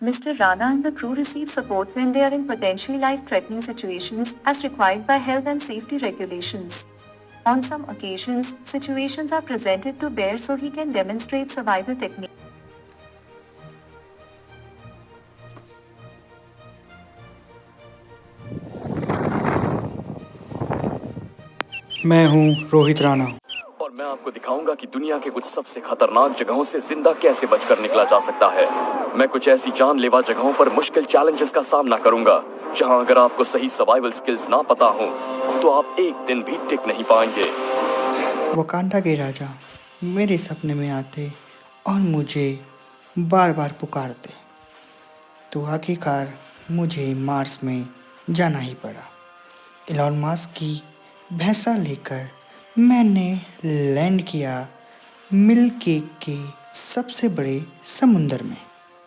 Mr. Rana and the crew receive support when they are in potentially life-threatening situations as required by health and safety regulations. On some occasions, situations are presented to Bear so he can demonstrate survival techniques. मैं हूँ रोहित राणा। और मैं आपको दिखाऊंगा कि दुनिया के कुछ सबसे खतरनाक जगहों से जिंदा कैसे बचकर निकला जा सकता है। मैं कुछ ऐसी जानलेवा जगहों पर मुश्किल चैलेंजेस का सामना करूंगा जहां अगर आपको सही सर्वाइवल स्किल्स ना पता हो तो आप एक दिन भी टिक नहीं पाएंगे। वकांडा के राजा मेरे सपने में आते और मुझे बार बार पुकारते, तो आखिरकार मुझे मार्स में जाना ही पड़ा। इलॉन मस्क की भैंसा लेकर मैंने लैंड किया मिल्की के सबसे बड़े समुंदर में,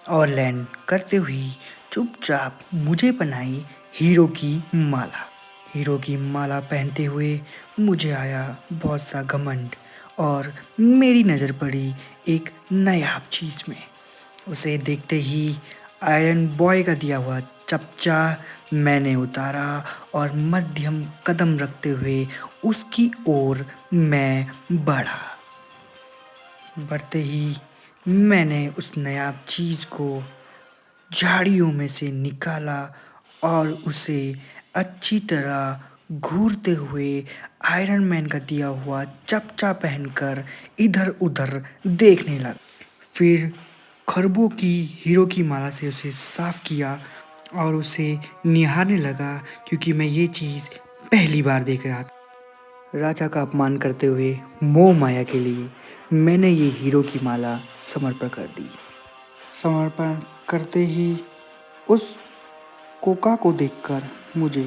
और लैंड करते हुए चुपचाप मुझे बनाई हीरो की माला। हीरो की माला पहनते हुए मुझे आया बहुत सा घमंड, और मेरी नज़र पड़ी एक नायाब चीज़ में। उसे देखते ही आयरन बॉय का दिया हुआ चपचा मैंने उतारा और मध्यम कदम रखते हुए उसकी ओर मैं बढ़ा। बढ़ते ही मैंने उस नायाब चीज़ को झाड़ियों में से निकाला और उसे अच्छी तरह घूरते हुए आयरन मैन का दिया हुआ चपचा पहनकर इधर उधर देखने लगा। फिर खरबों की हीरो की माला से उसे साफ किया और उसे निहारने लगा, क्योंकि मैं ये चीज़ पहली बार देख रहा था। राजा का अपमान करते हुए मोह माया के लिए मैंने ये हीरो की माला समर्पण कर दी। समर्पण करते ही उस कोका को देखकर मुझे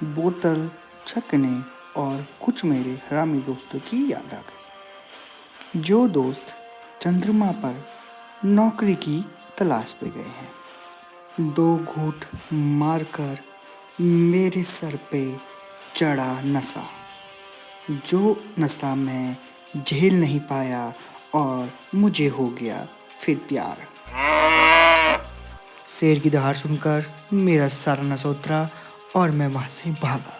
बोतल, छकने और कुछ मेरे हरामी दोस्तों की याद आ गई, जो दोस्त चंद्रमा पर नौकरी की तलाश पे गए हैं। 2 घूंट मारकर मेरे सर पे चढ़ा नशा, जो नशा मैं झेल नहीं पाया और मुझे हो गया फिर प्यार। शेर की दहाड़ सुनकर मेरा सारा नशा उतरा और मैं वहाँ से भागा।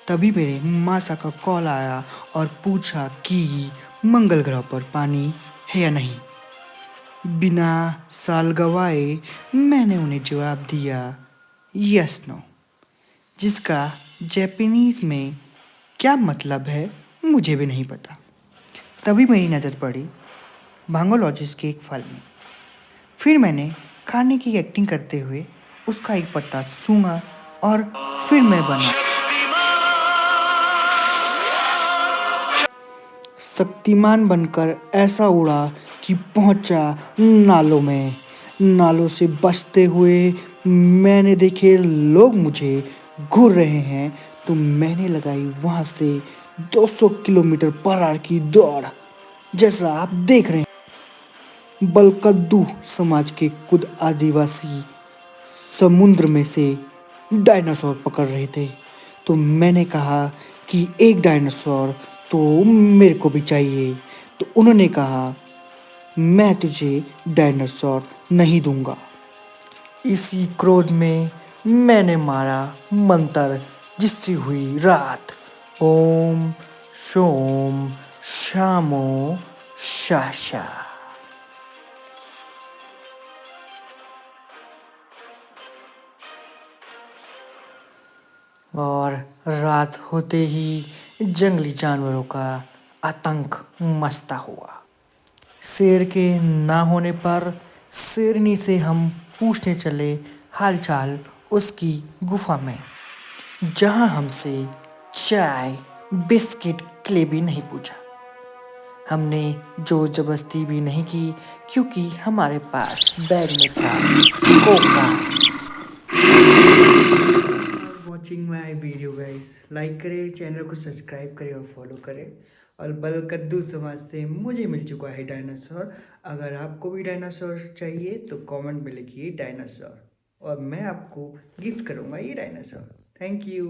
तभी मेरे मासा का कॉल आया और पूछा कि मंगल ग्रह पर पानी है या नहीं। बिना साल गवाए मैंने उन्हें जवाब दिया यस नो, जिसका जापानीज में क्या मतलब है मुझे भी नहीं पता। तभी मेरी नज़र पड़ी भांगोलॉजिस्ट के एक फल में। फिर मैंने खाने की एक्टिंग करते हुए उसका एक पत्ता सूंघा और फिर मैं बना शक्तिमान बनकर ऐसा उड़ा कि पहुंचा नालों में। नालों से बचते हुए मैंने देखे लोग मुझे घूर रहे हैं, तो मैंने लगाई वहां से 200 किलोमीटर पर आवर की दौड़, जैसा आप देख रहे हैं। बलकद्दू समाज के कुछ आदिवासी समुद्र में से डायनासोर पकड़ रहे थे, तो मैंने कहा कि एक डायनासोर तो मेरे को भी चाहिए। तो उन्होंने कहा मैं तुझे डायनासोर नहीं दूंगा। इसी क्रोध में मैंने मारा मंत्र, जिससे हुई रात। ओम शोम शामो शाशा। और रात होते ही जंगली जानवरों का आतंक मचता हुआ। शेर के ना होने पर शेरनी से हम पूछने चले हालचाल उसकी गुफा में, जहां हमसे चाय बिस्किट के लिए भी नहीं पूछा। हमने जोर जबरदस्ती भी नहीं की, क्योंकि हमारे पास बैग में था Coca. Watching my video guys, like करें, चैनल को सब्सक्राइब करें और फॉलो करें। और बलकद्दू समाज से मुझे मिल चुका है डायनासोर। अगर आपको भी डायनासोर चाहिए तो कमेंट में लिखिए डायनासोर, और मैं आपको गिफ्ट करूंगा ये डायनासोर। Thank you.